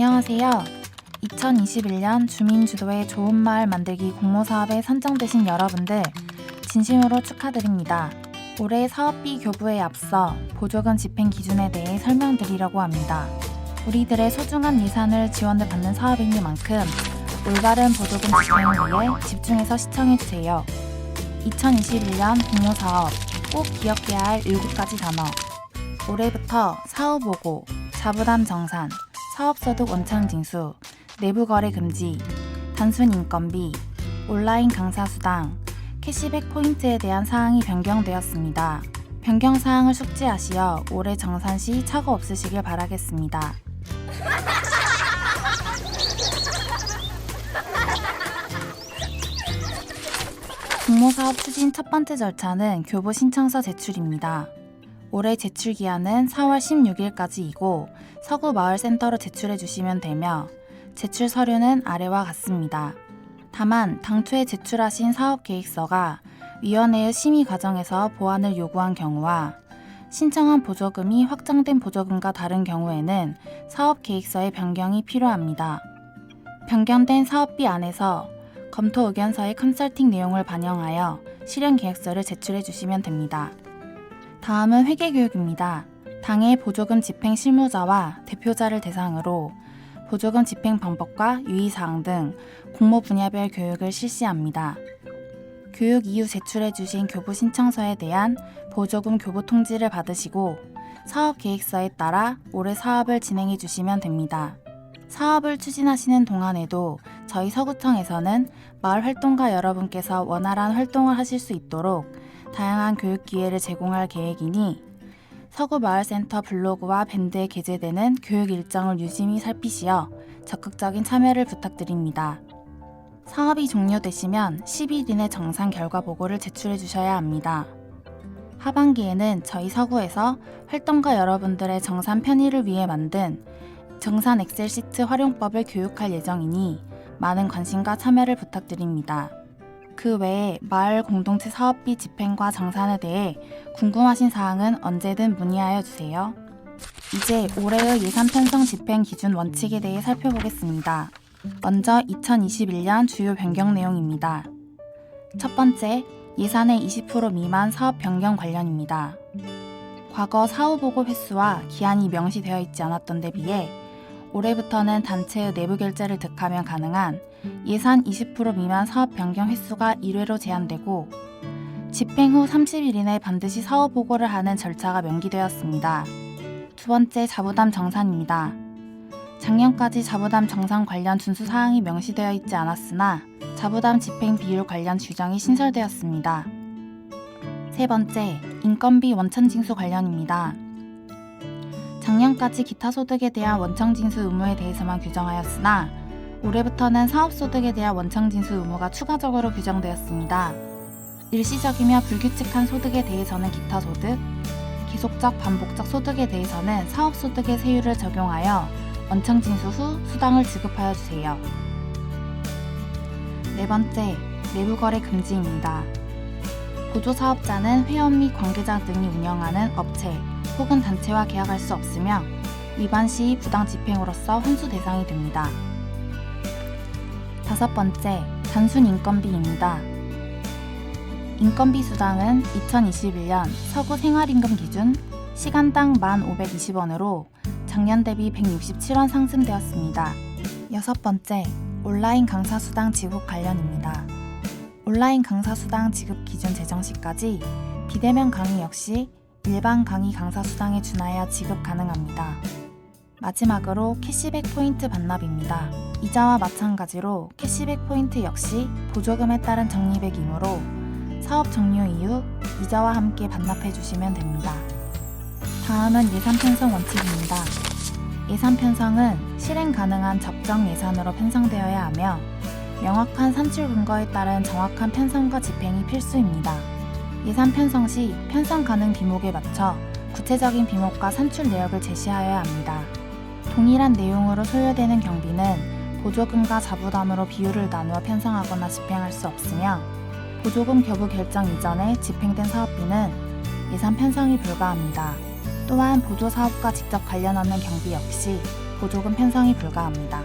안녕하세요. 2021년 주민주도의 좋은 마을 만들기 공모사업에 선정되신 여러분들 진심으로 축하드립니다. 올해 사업비 교부에 앞서 보조금 집행 기준에 대해 설명드리려고 합니다. 우리들의 소중한 예산을 지원을 받는 사업이니만큼 올바른 보조금 집행을 위해 집중해서 시청해주세요. 2021년 공모사업 꼭 기억해야 할 7가지 단어. 올해부터 사후보고, 자부담 정산, 사업소득 원천징수, 내부거래 금지, 단순 인건비, 온라인 강사 수당, 캐시백 포인트에 대한 사항이 변경되었습니다. 변경사항을 숙지하시어 올해 정산 시 착오 없으시길 바라겠습니다. 공모사업 추진 첫 번째 절차는 교부 신청서 제출입니다. 올해 제출 기한은 4월 16일까지이고 서구마을센터로 제출해 주시면 되며 제출 서류는 아래와 같습니다. 다만 당초에 제출하신 사업계획서가 위원회의 심의 과정에서 보완을 요구한 경우와 신청한 보조금이 확정된 보조금과 다른 경우에는 사업계획서의 변경이 필요합니다. 변경된 사업비 안에서 검토 의견서의 컨설팅 내용을 반영하여 실행계획서를 제출해 주시면 됩니다. 다음은 회계교육입니다. 당해 보조금 집행 실무자와 대표자를 대상으로 보조금 집행 방법과 유의사항 등 공모 분야별 교육을 실시합니다. 교육 이후 제출해 주신 교부 신청서에 대한 보조금 교부 통지를 받으시고 사업계획서에 따라 올해 사업을 진행해 주시면 됩니다. 사업을 추진하시는 동안에도 저희 서구청에서는 마을 활동가 여러분께서 원활한 활동을 하실 수 있도록 다양한 교육 기회를 제공할 계획이니 서구마을센터 블로그와 밴드에 게재되는 교육 일정을 유심히 살피시어 적극적인 참여를 부탁드립니다. 사업이 종료되시면 10일 이내 정산 결과 보고를 제출해 주셔야 합니다. 하반기에는 저희 서구에서 활동가 여러분들의 정산 편의를 위해 만든 정산 엑셀 시트 활용법을 교육할 예정이니 많은 관심과 참여를 부탁드립니다. 그 외에 마을 공동체 사업비 집행과 정산에 대해 궁금하신 사항은 언제든 문의하여 주세요. 이제 올해의 예산 편성 집행 기준 원칙에 대해 살펴보겠습니다. 먼저 2021년 주요 변경 내용입니다. 첫 번째, 예산의 20% 미만 사업 변경 관련입니다. 과거 사후보고 횟수와 기한이 명시되어 있지 않았던 데 비해 올해부터는 단체의 내부 결제를 득하면 가능한 예산 20% 미만 사업 변경 횟수가 1회로 제한되고 집행 후 30일 이내 반드시 사후 보고를 하는 절차가 명기되었습니다. 두 번째, 자부담 정산입니다. 작년까지 자부담 정산 관련 준수 사항이 명시되어 있지 않았으나 자부담 집행 비율 관련 규정이 신설되었습니다. 세 번째, 인건비 원천징수 관련입니다. 작년까지 기타 소득에 대한 원천징수 의무에 대해서만 규정하였으나 올해부터는 사업소득에 대한 원천징수 의무가 추가적으로 규정되었습니다. 일시적이며 불규칙한 소득에 대해서는 기타 소득, 계속적 반복적 소득에 대해서는 사업소득의 세율을 적용하여 원천징수 후 수당을 지급하여 주세요. 네 번째, 내부거래 금지입니다. 보조사업자는 회원 및 관계자 등이 운영하는 업체 혹은 단체와 계약할 수 없으며 위반 시 부당 집행으로서 환수 대상이 됩니다. 다섯 번째, 단순 인건비입니다. 인건비 수당은 2021년 서구 생활임금 기준 시간당 1,520원으로 작년 대비 167원 상승되었습니다. 여섯 번째, 온라인 강사 수당 지급 관련입니다. 온라인 강사 수당 지급 기준 제정 시까지 비대면 강의 역시 일반 강의 강사 수당에 준하여 지급 가능합니다. 마지막으로 캐시백 포인트 반납입니다. 이자와 마찬가지로 캐시백 포인트 역시 보조금에 따른 적립액이므로 사업 종료 이후 이자와 함께 반납해 주시면 됩니다. 다음은 예산 편성 원칙입니다. 예산 편성은 실행 가능한 적정 예산으로 편성되어야 하며 명확한 산출 근거에 따른 정확한 편성과 집행이 필수입니다. 예산 편성 시 편성 가능 비목에 맞춰 구체적인 비목과 산출 내역을 제시하여야 합니다. 동일한 내용으로 소요되는 경비는 보조금과 자부담으로 비율을 나누어 편성하거나 집행할 수 없으며 보조금 교부 결정 이전에 집행된 사업비는 예산 편성이 불가합니다. 또한 보조사업과 직접 관련 없는 경비 역시 보조금 편성이 불가합니다.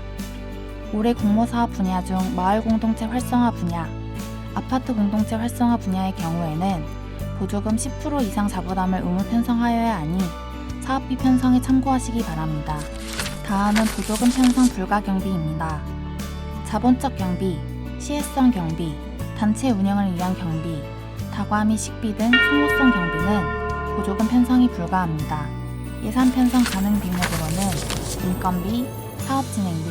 올해 공모사업 분야 중 마을 공동체 활성화 분야, 아파트 공동체 활성화 분야의 경우에는 보조금 10% 이상 자부담을 의무 편성하여야 하니 사업비 편성에 참고하시기 바랍니다. 다음은 보조금 편성 불가 경비입니다. 자본적 경비, 시혜성 경비, 단체 운영을 위한 경비, 다과 및 식비 등 소모성 경비는 보조금 편성이 불가합니다. 예산 편성 가능 비목으로는 인건비, 사업진행비,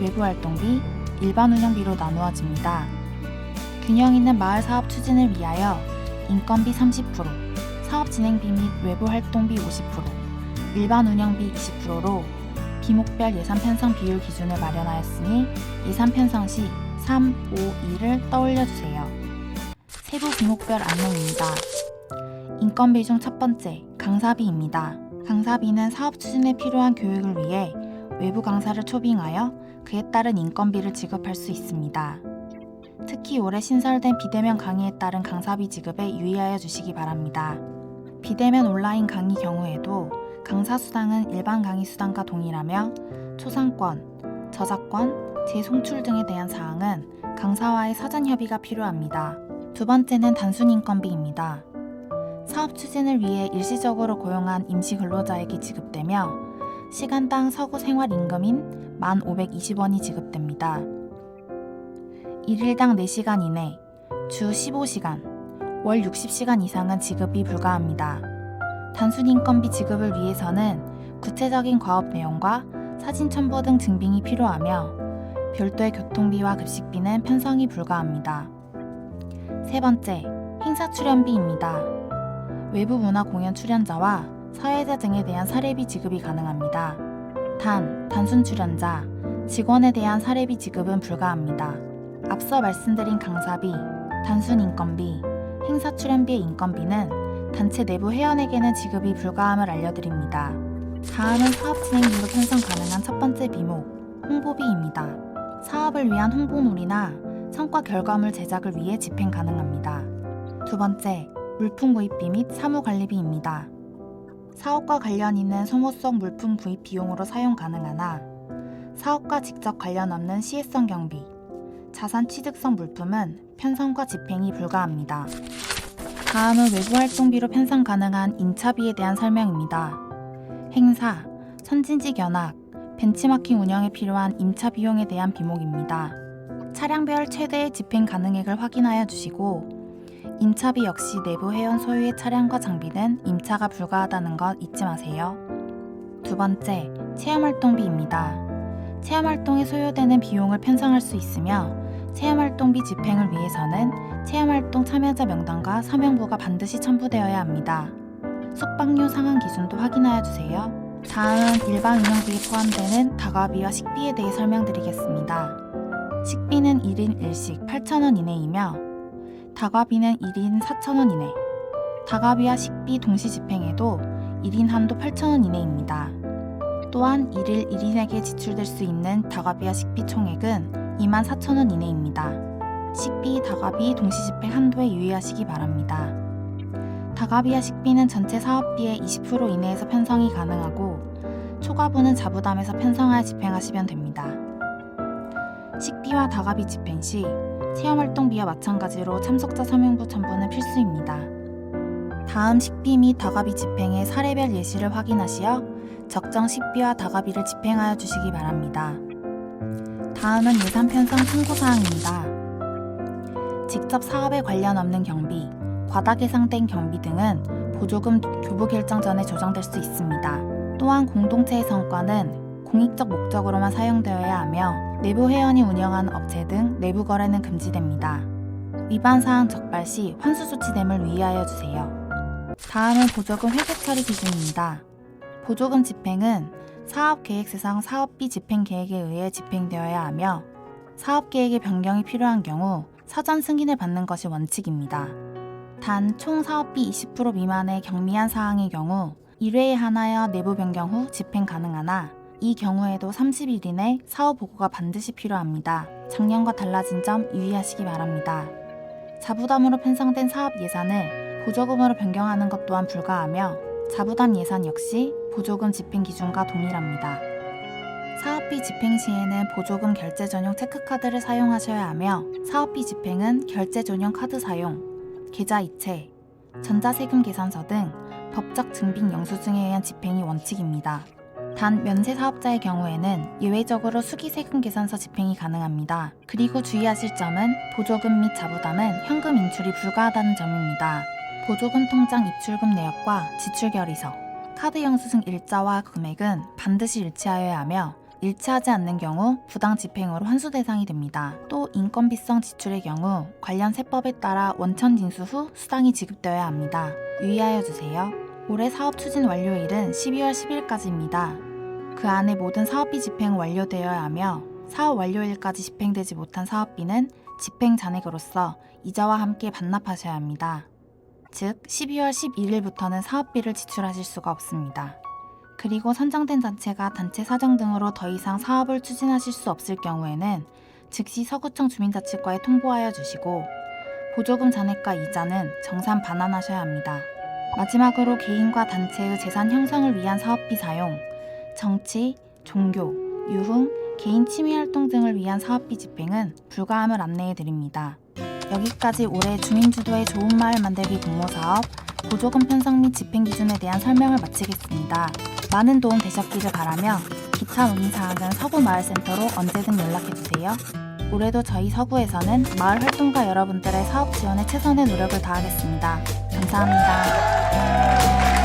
외부활동비, 일반 운영비로 나누어집니다. 균형 있는 마을 사업 추진을 위하여 인건비 30%, 사업진행비 및 외부활동비 50%, 일반 운영비 20%로 비목별 예산 편성 비율 기준을 마련하였으니 예산 편성 시 3, 5, 2를 떠올려 주세요. 세부 비목별 안내입니다. 인건비 중 첫 번째, 강사비입니다. 강사비는 사업 추진에 필요한 교육을 위해 외부 강사를 초빙하여 그에 따른 인건비를 지급할 수 있습니다. 특히 올해 신설된 비대면 강의에 따른 강사비 지급에 유의하여 주시기 바랍니다. 비대면 온라인 강의 경우에도 강사 수당은 일반 강의 수당과 동일하며 초상권, 저작권, 재송출 등에 대한 사항은 강사와의 사전 협의가 필요합니다. 두 번째는 단순 인건비입니다. 사업 추진을 위해 일시적으로 고용한 임시 근로자에게 지급되며 시간당 서구 생활 임금인 1,520원이 지급됩니다. 1일당 4시간 이내, 주 15시간, 월 60시간 이상은 지급이 불가합니다. 단순 인건비 지급을 위해서는 구체적인 과업 내용과 사진 첨부 등 증빙이 필요하며 별도의 교통비와 급식비는 편성이 불가합니다. 세 번째, 행사 출연비입니다. 외부 문화 공연 출연자와 사회자 등에 대한 사례비 지급이 가능합니다. 단순 출연자, 직원에 대한 사례비 지급은 불가합니다. 앞서 말씀드린 강사비, 단순 인건비, 행사 출연비의 인건비는 단체 내부 회원에게는 지급이 불가함을 알려드립니다. 다음은 사업 진행비로 편성 가능한 첫 번째 비목, 홍보비입니다. 사업을 위한 홍보물이나 성과 결과물 제작을 위해 집행 가능합니다. 두 번째, 물품 구입비 및 사무관리비입니다. 사업과 관련 있는 소모성 물품 구입 비용으로 사용 가능하나 사업과 직접 관련 없는 시혜성 경비, 자산 취득성 물품은 편성과 집행이 불가합니다. 다음은 외부활동비로 편성 가능한 임차비에 대한 설명입니다. 행사, 선진지 견학, 벤치마킹 운영에 필요한 임차 비용에 대한 비목입니다. 차량별 최대의 집행 가능액을 확인하여 주시고 임차비 역시 내부 회원 소유의 차량과 장비는 임차가 불가하다는 것 잊지 마세요. 두 번째, 체험활동비입니다. 체험활동에 소요되는 비용을 편성할 수 있으며 체험활동비 집행을 위해서는 체험활동 참여자 명단과 서명부가 반드시 첨부되어야 합니다. 숙박료 상한 기준도 확인하여 주세요. 다음은 일반 운영비에 포함되는 다과비와 식비에 대해 설명드리겠습니다. 식비는 1인 1식 8,000원 이내이며 다과비는 1인 4,000원 이내, 다과비와 식비 동시 집행에도 1인 한도 8,000원 이내입니다. 또한 1일 1인에게 지출될 수 있는 다과비와 식비 총액은 24,000원 이내입니다. 식비, 다과비 동시 집행 한도에 유의하시기 바랍니다. 다과비와 식비는 전체 사업비의 20% 이내에서 편성이 가능하고 초과분은 자부담에서 편성하여 집행하시면 됩니다. 식비와 다과비 집행 시 체험활동비와 마찬가지로 참석자 서명부 첨부는 필수입니다. 다음 식비 및 다과비 집행의 사례별 예시를 확인하시어 적정 식비와 다과비를 집행하여 주시기 바랍니다. 다음은 예산 편성 참고사항입니다. 직접 사업에 관련 없는 경비, 과다 예상된 경비 등은 보조금 교부 결정 전에 조정될 수 있습니다. 또한 공동체의 성과는 공익적 목적으로만 사용되어야 하며 내부 회원이 운영하는 업체 등 내부 거래는 금지됩니다. 위반 사항 적발 시 환수 조치됨을 위의하여 주세요. 다음은 보조금 회계 처리 기준입니다. 보조금 집행은 사업계획서상 사업비 집행 계획에 의해 집행되어야 하며 사업계획의 변경이 필요한 경우 사전 승인을 받는 것이 원칙입니다. 단 총 사업비 20% 미만의 경미한 사항의 경우 1회에 한하여 내부 변경 후 집행 가능하나 이 경우에도 30일 이내 사후 보고가 반드시 필요합니다. 작년과 달라진 점 유의하시기 바랍니다. 자부담으로 편성된 사업 예산을 보조금으로 변경하는 것 또한 불가하며 자부담 예산 역시 보조금 집행 기준과 동일합니다. 사업비 집행 시에는 보조금 결제 전용 체크카드를 사용하셔야 하며 사업비 집행은 결제 전용 카드 사용, 계좌 이체, 전자세금 계산서 등 법적 증빙 영수증에 의한 집행이 원칙입니다. 단 면세 사업자의 경우에는 예외적으로 수기세금 계산서 집행이 가능합니다. 그리고 주의하실 점은 보조금 및 자부담은 현금 인출이 불가하다는 점입니다. 보조금 통장 입출금 내역과 지출 결의서, 카드 영수증 일자와 금액은 반드시 일치하여야 하며 일치하지 않는 경우 부당 집행으로 환수 대상이 됩니다. 또 인건비성 지출의 경우 관련 세법에 따라 원천 징수 후 수당이 지급되어야 합니다. 유의하여 주세요. 올해 사업 추진 완료일은 12월 10일까지입니다. 그 안에 모든 사업비 집행은 완료되어야 하며 사업 완료일까지 집행되지 못한 사업비는 집행 잔액으로서 이자와 함께 반납하셔야 합니다. 즉 12월 11일부터는 사업비를 지출하실 수가 없습니다. 그리고 선정된 단체가 단체 사정 등으로 더 이상 사업을 추진하실 수 없을 경우에는 즉시 서구청 주민자치과에 통보하여 주시고 보조금 잔액과 이자는 정산 반환하셔야 합니다. 마지막으로 개인과 단체의 재산 형성을 위한 사업비 사용, 정치, 종교, 유흥, 개인 취미활동 등을 위한 사업비 집행은 불가함을 안내해 드립니다. 여기까지 올해 주민주도의 좋은 마을 만들기 공모사업 보조금 편성 및 집행 기준에 대한 설명을 마치겠습니다. 많은 도움 되셨기를 바라며 기타 문의사항은 서구마을센터로 언제든 연락해주세요. 올해도 저희 서구에서는 마을 활동가 여러분들의 사업 지원에 최선의 노력을 다하겠습니다. 감사합니다.